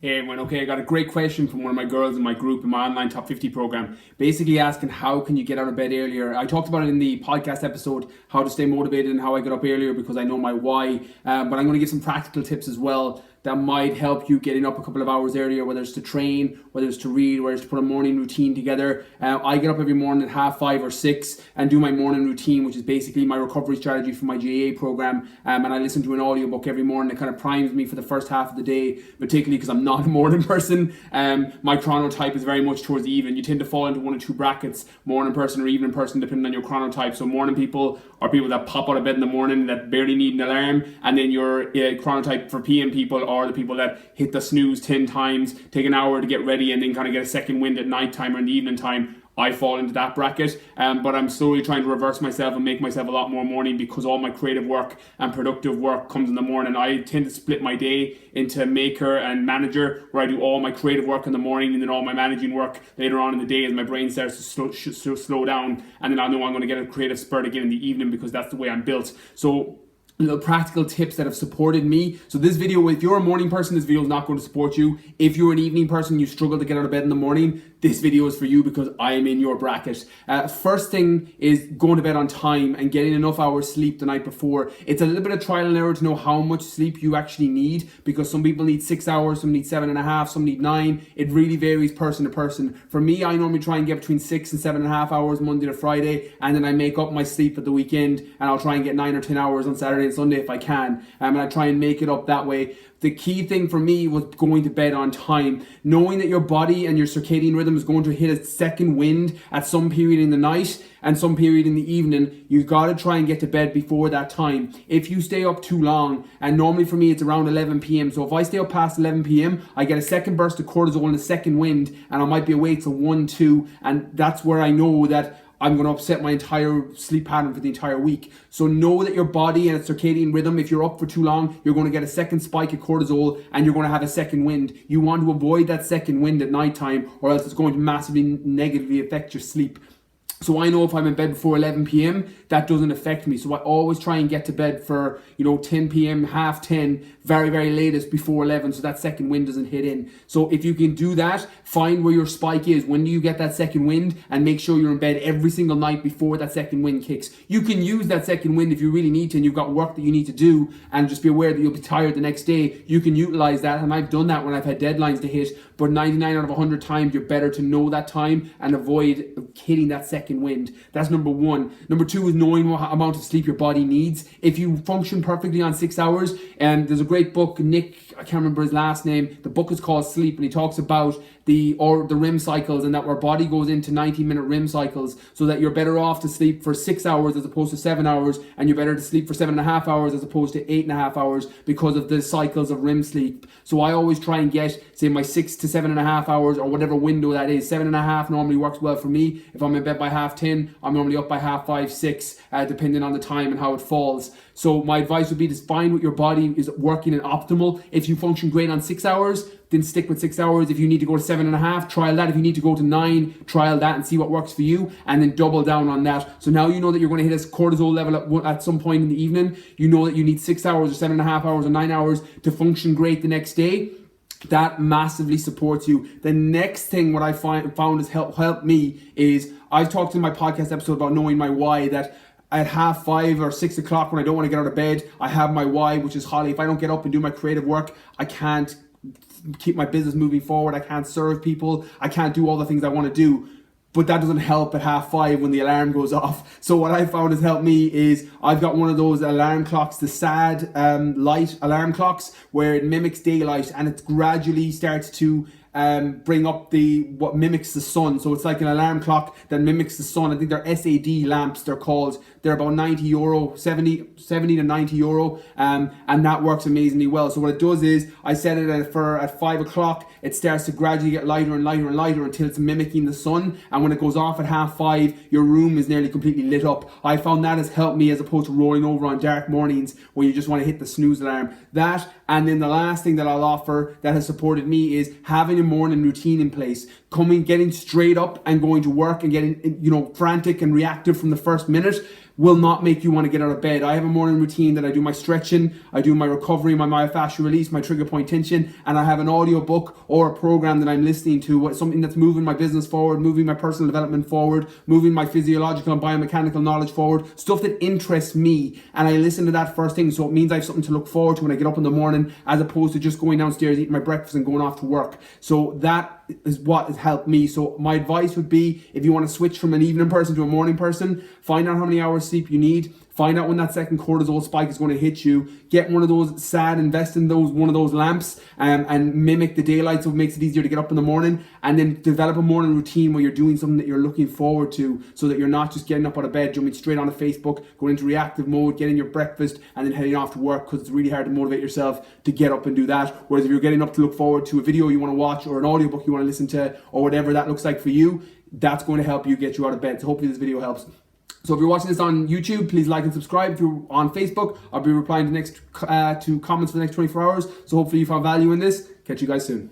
Hey everyone, okay, I got a great question from one of my girls in my group in my online top 50 program, basically asking how can you get out of bed earlier. I talked about it in the podcast episode, how to stay motivated and how I get up earlier because I know my why, but I'm going to give some practical tips as well that might help you getting up a couple of hours earlier, whether it's to train, whether it's to read, whether it's to put a morning routine together. I get up every morning at 5:30 or 6 and do my morning routine, which is basically my recovery strategy for my GA program, and I listen to an audiobook every morning that kind of primes me for the first half of the day, particularly because I'm not a morning person. My chronotype is very much towards the evening. You tend to fall into one or two brackets, morning person or evening person, depending on your chronotype. So morning people are people that pop out of bed in the morning that barely need an alarm, and then your chronotype for PM people are the people that hit the snooze 10 times, take an hour to get ready, and then kind of get a second wind at night time or in the evening time. I fall into that bracket, but I'm slowly trying to reverse myself and make myself a lot more morning because all my creative work and productive work comes in the morning. I tend to split my day into maker and manager, where I do all my creative work in the morning and then all my managing work later on in the day as my brain starts to slow down, and then I know I'm going to get a creative spurt again in the evening because that's the way I'm built. So little practical tips that have supported me. So this video, if you're a morning person, this video is not going to support you. If you're an evening person, you struggle to get out of bed in the morning, this video is for you because I am in your bracket. First thing is going to bed on time and getting enough hours sleep the night before. It's a little bit of trial and error to know how much sleep you actually need, because some people need 6 hours, some need 7.5, some need 9. It really varies person to person. For me, I normally try and get between 6 and 7.5 hours Monday to Friday, and then I make up my sleep at the weekend, and I'll try and get 9 or 10 hours on Saturday and Sunday if I can, and I try and make it up that way. The key thing for me was going to bed on time, knowing that your body and your circadian rhythm is going to hit a second wind at some period in the night and some period in the evening. You've got to try and get to bed before that time. If you stay up too long, and normally for me it's around 11 p.m. So if I stay up past 11 p.m., I get a second burst of cortisol and a second wind, and I might be awake till 1, 2, and that's where I know that I'm going to upset my entire sleep pattern for the entire week. So know that your body and its circadian rhythm, if you're up for too long, you're going to get a second spike of cortisol and you're going to have a second wind. You want to avoid that second wind at nighttime, or else it's going to massively negatively affect your sleep. So I know if I'm in bed before 11 p.m, that doesn't affect me. So I always try and get to bed for, 10 p.m, 10:30, very, very latest before 11, so that second wind doesn't hit in. So if you can do that, find where your spike is. When do you get that second wind? And make sure you're in bed every single night before that second wind kicks. You can use that second wind if you really need to, and you've got work that you need to do, and just be aware that you'll be tired the next day. You can utilize that, and I've done that when I've had deadlines to hit, but 99 out of 100 times, you're better to know that time and avoid hitting that second wind. That's number one. Number two is knowing what amount of sleep your body needs. If you function perfectly on 6 hours, and there's a great book, Nick, I can't remember his last name, the book is called Sleep, and he talks about the REM cycles, and that our body goes into 90-minute REM cycles, so that you're better off to sleep for 6 hours as opposed to 7 hours, and you're better to sleep for 7.5 hours as opposed to 8.5 hours because of the cycles of REM sleep. So I always try and get, say, my 6 to 7.5 hours, or whatever window that is. 7.5 normally works well for me. If I'm in bed by 10:30, I'm normally up by 5:30, 6, depending on the time and how it falls. So my advice would be to find what your body is working in optimal. If you function great on 6 hours, then stick with 6 hours. If you need to go to 7.5, trial that. If you need to go to 9, trial that and see what works for you, and then double down on that. So now you know that you're going to hit a cortisol level at some point in the evening. You know that you need 6 hours or 7.5 hours or 9 hours to function great the next day. That massively supports you. The next thing what I found has helped me is, I've talked in my podcast episode about knowing my why, that at 5:30 or 6 o'clock when I don't want to get out of bed, I have my why, which is, Holly, if I don't get up and do my creative work, I can't keep my business moving forward. I can't serve people. I can't do all the things I want to do. But that doesn't help at 5:30 when the alarm goes off. So what I found has helped me is, I've got one of those alarm clocks, the SAD light alarm clocks, where it mimics daylight, and it gradually starts to bring up what mimics the sun. So it's like an alarm clock that mimics the sun. I think they're SAD lamps, they're called. They're about €90, 70 to €90, and that works amazingly well. So what it does is, I set it at 5 o'clock. It starts to gradually get lighter and lighter and lighter until it's mimicking the sun. And when it goes off at 5:30, your room is nearly completely lit up. I found that has helped me, as opposed to rolling over on dark mornings where you just want to hit the snooze alarm. That, and then the last thing that I'll offer that has supported me is having a morning routine in place. Getting straight up and going to work and getting, frantic and reactive from the first minute will not make you want to get out of bed. I have a morning routine that I do my stretching, I do my recovery, my myofascial release, my trigger point tension, and I have an audio book or a program that I'm listening to, something that's moving my business forward, moving my personal development forward, moving my physiological and biomechanical knowledge forward, stuff that interests me, and I listen to that first thing, so it means I have something to look forward to when I get up in the morning, as opposed to just going downstairs, eating my breakfast and going off to work. So that is what has helped me. So my advice would be, if you want to switch from an evening person to a morning person, find out how many hours sleep you need, find out when that second cortisol spike is going to hit you, get one of those SAD, invest in one of those lamps, and mimic the daylight, so it makes it easier to get up in the morning, and then develop a morning routine where you're doing something that you're looking forward to, so that you're not just getting up out of bed, jumping straight onto Facebook, going into reactive mode, getting your breakfast, and then heading off to work, because it's really hard to motivate yourself to get up and do that. Whereas if you're getting up to look forward to a video you want to watch, or an audiobook you want to listen to, or whatever that looks like for you, that's going to help you get you out of bed. So hopefully this video helps. So if you're watching this on YouTube, please like and subscribe. If you're on Facebook, I'll be replying to comments for the next 24 hours. So hopefully you found value in this. Catch you guys soon.